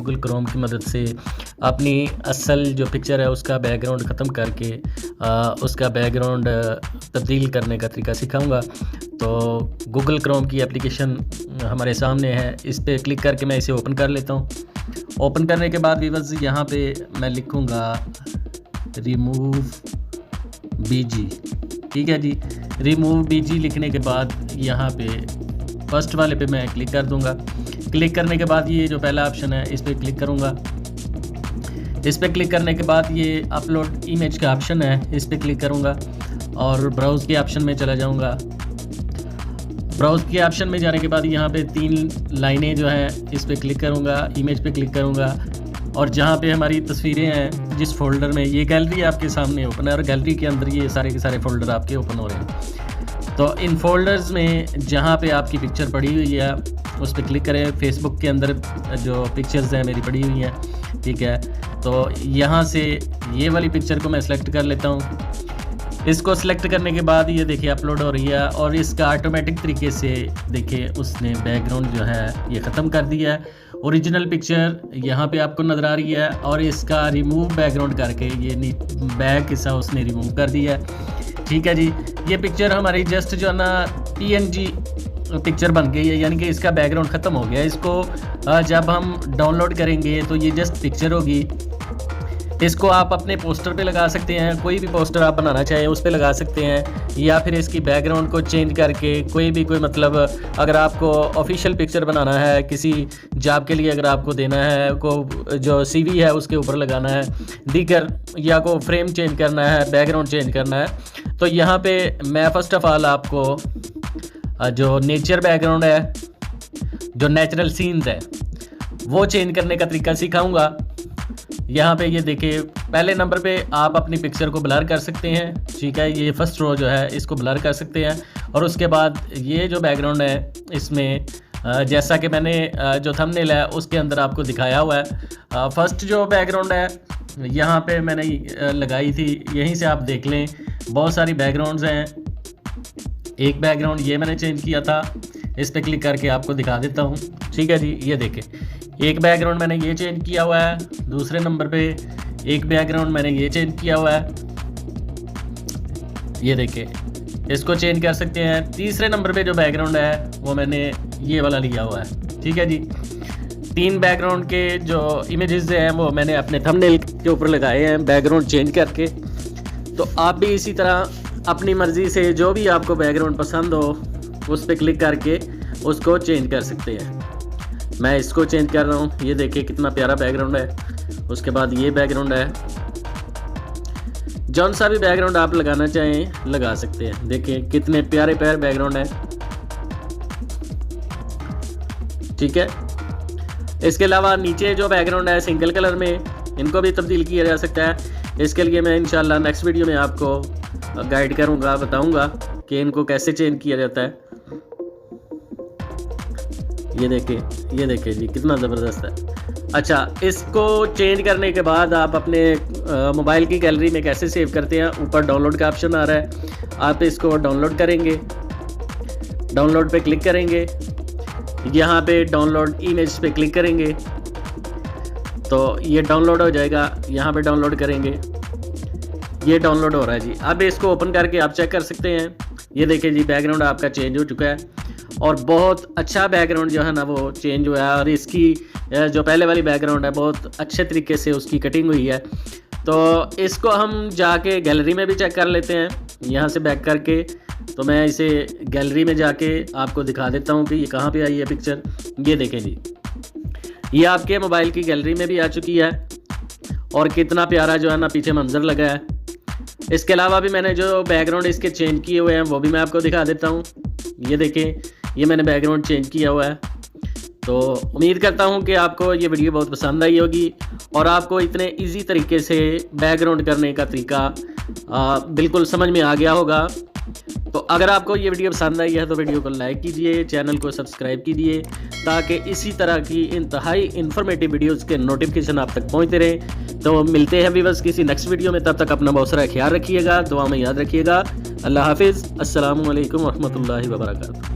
Google Chrome की मदद से अपनी असल जो पिक्चर है उसका बैकग्राउंड ख़त्म करके उसका बैकग्राउंड तब्दील करने का तरीका सिखाऊंगा। तो गूगल क्रोम की एप्लीकेशन हमारे सामने है, इस पर क्लिक करके मैं इसे ओपन कर लेता हूँ। ओपन करने के बाद व्यूअर्स यहाँ पे मैं लिखूँगा रिमूव बीजी। ठीक है जी, रिमूव बीजी लिखने के बाद यहाँ पे फर्स्ट वाले पे मैं क्लिक कर दूँगा। क्लिक करने के बाद ये जो पहला ऑप्शन है इस पर क्लिक करूँगा। इस पर क्लिक करने के बाद ये अपलोड इमेज का ऑप्शन है, इस पर क्लिक करूँगा और ब्राउज़ के ऑप्शन में चला जाऊँगा। ब्राउज़ के ऑप्शन में जाने के बाद यहाँ पे 3 लाइनें जो हैं इस पर क्लिक करूँगा, इमेज पे क्लिक करूँगा और जहाँ पे हमारी तस्वीरें हैं जिस फोल्डर में, ये गैलरी आपके सामने ओपन है और गैलरी के अंदर ये सारे के सारे फोल्डर आपके ओपन हो रहे हैं। तो इन फोल्डर्स में जहाँ पे आपकी पिक्चर पड़ी हुई है उस पर क्लिक करें। फेसबुक के अंदर जो पिक्चर्स हैं मेरी पड़ी हुई हैं, ठीक है। तो यहाँ से ये वाली पिक्चर को मैं सिलेक्ट कर लेता हूँ। इसको सिलेक्ट करने के बाद ये देखिए अपलोड हो रही है और इसका ऑटोमेटिक तरीके से देखिए उसने बैकग्राउंड जो है ये ख़त्म कर दिया है। ओरिजिनल पिक्चर यहाँ पे आपको नज़र आ रही है और इसका रिमूव बैकग्राउंड करके ये बैक हिस्सा उसने रिमूव कर दिया है। ठीक है जी, ये पिक्चर हमारी जस्ट जो है ना PNG पिक्चर बन गई है, यानी कि इसका बैकग्राउंड ख़त्म हो गया। इसको जब हम डाउनलोड करेंगे तो ये जस्ट पिक्चर होगी। इसको आप अपने पोस्टर पे लगा सकते हैं, कोई भी पोस्टर आप बनाना चाहें उस पे लगा सकते हैं, या फिर इसकी बैकग्राउंड को चेंज करके कोई मतलब अगर आपको ऑफिशियल पिक्चर बनाना है किसी जॉब के लिए, अगर आपको देना है को जो CV है उसके ऊपर लगाना है दीगर, या को फ्रेम चेंज करना है, बैकग्राउंड चेंज करना है, तो यहाँ पे मैं फ़र्स्ट ऑफ़ ऑल आपको जो नेचर बैकग्राउंड है, जो नेचुरल सीन्स है वो चेंज करने का तरीका सिखाऊंगा। यहाँ पे ये देखिए पहले नंबर पे आप अपनी पिक्चर को ब्लर कर सकते हैं, ठीक है। ये फर्स्ट रो जो है इसको ब्लर कर सकते हैं और उसके बाद ये जो बैकग्राउंड है इसमें जैसा कि मैंने जो थंबनेल है उसके अंदर आपको दिखाया हुआ है, फर्स्ट जो बैकग्राउंड है यहाँ पे मैंने लगाई थी, यहीं से आप देख लें बहुत सारी बैकग्राउंड्स हैं। एक बैकग्राउंड ये मैंने चेंज किया था, इस पर क्लिक करके आपको दिखा देता हूँ। ठीक है जी, ये देखें एक बैकग्राउंड मैंने ये चेंज किया हुआ है, दूसरे नंबर पे एक बैकग्राउंड मैंने ये चेंज किया हुआ है, ये देखें इसको चेंज कर सकते हैं। तीसरे नंबर पे जो बैकग्राउंड है वो मैंने ये वाला लिया हुआ है। ठीक है जी, 3 बैकग्राउंड के जो इमेजेस हैं वो मैंने अपने थंबनेल के ऊपर लगाए हैं बैकग्राउंड चेंज करके। तो आप भी इसी तरह अपनी मर्ज़ी से जो भी आपको बैकग्राउंड पसंद हो उस पर क्लिक करके उसको चेंज कर सकते हैं। मैं इसको चेंज कर रहा हूँ, ये देखिए कितना प्यारा बैकग्राउंड है। उसके बाद ये बैकग्राउंड है, जौन सा भी बैकग्राउंड आप लगाना चाहें लगा सकते हैं। देखिए कितने प्यारे प्यारे बैकग्राउंड है, ठीक है। इसके अलावा नीचे जो बैकग्राउंड है सिंगल कलर में, इनको भी तब्दील किया जा सकता है। इसके लिए मैं इंशाल्लाह नेक्स्ट वीडियो में आपको गाइड करूँगा, बताऊँगा कि इनको कैसे चेंज किया जाता है। ये देखिए जी कितना ज़बरदस्त है। अच्छा, इसको चेंज करने के बाद आप अपने मोबाइल की गैलरी में कैसे सेव करते हैं, ऊपर डाउनलोड का ऑप्शन आ रहा है, आप इसको डाउनलोड करेंगे, डाउनलोड पे क्लिक करेंगे, यहाँ पे डाउनलोड इमेज पे क्लिक करेंगे तो ये डाउनलोड हो जाएगा। यहाँ पे डाउनलोड करेंगे, ये डाउनलोड हो रहा है जी। अब इसको ओपन करके आप चेक कर सकते हैं। ये देखिए जी बैकग्राउंड आपका चेंज हो चुका है और बहुत अच्छा बैकग्राउंड जो है ना वो चेंज हुआ है और इसकी जो पहले वाली बैकग्राउंड है बहुत अच्छे तरीके से उसकी कटिंग हुई है। तो इसको हम जाके गैलरी में भी चेक कर लेते हैं, यहाँ से बैक करके। तो मैं इसे गैलरी में जाके आपको दिखा देता हूँ कि ये कहाँ पे आई है पिक्चर। ये देखें जी, ये आपके मोबाइल की गैलरी में भी आ चुकी है और कितना प्यारा जो है ना पीछे मंजर लगा है। इसके अलावा भी मैंने जो बैकग्राउंड इसके चेंज किए हुए हैं वो भी मैं आपको दिखा देता हूँ। ये देखें, ये मैंने बैकग्राउंड चेंज किया हुआ है। तो उम्मीद करता हूँ कि आपको ये वीडियो बहुत पसंद आई होगी और आपको इतने इजी तरीके से बैकग्राउंड करने का तरीका बिल्कुल समझ में आ गया होगा। तो अगर आपको ये वीडियो पसंद आई है तो वीडियो को लाइक कीजिए, चैनल को सब्सक्राइब कीजिए ताकि इसी तरह की इंतहाई इन्फॉर्मेटिव वीडियोज़ के नोटिफिकेशन आप तक पहुँचते रहें। तो मिलते हैं व्यूअर्स किसी नेक्स्ट वीडियो में, तब तक अपना बहुत सारा ख्याल रखिएगा, दुआ में याद रखिएगा। अल्लाह हाफिज़, अस्सलामु अलैकुम रहमतुल्लाहि व बरकातहू।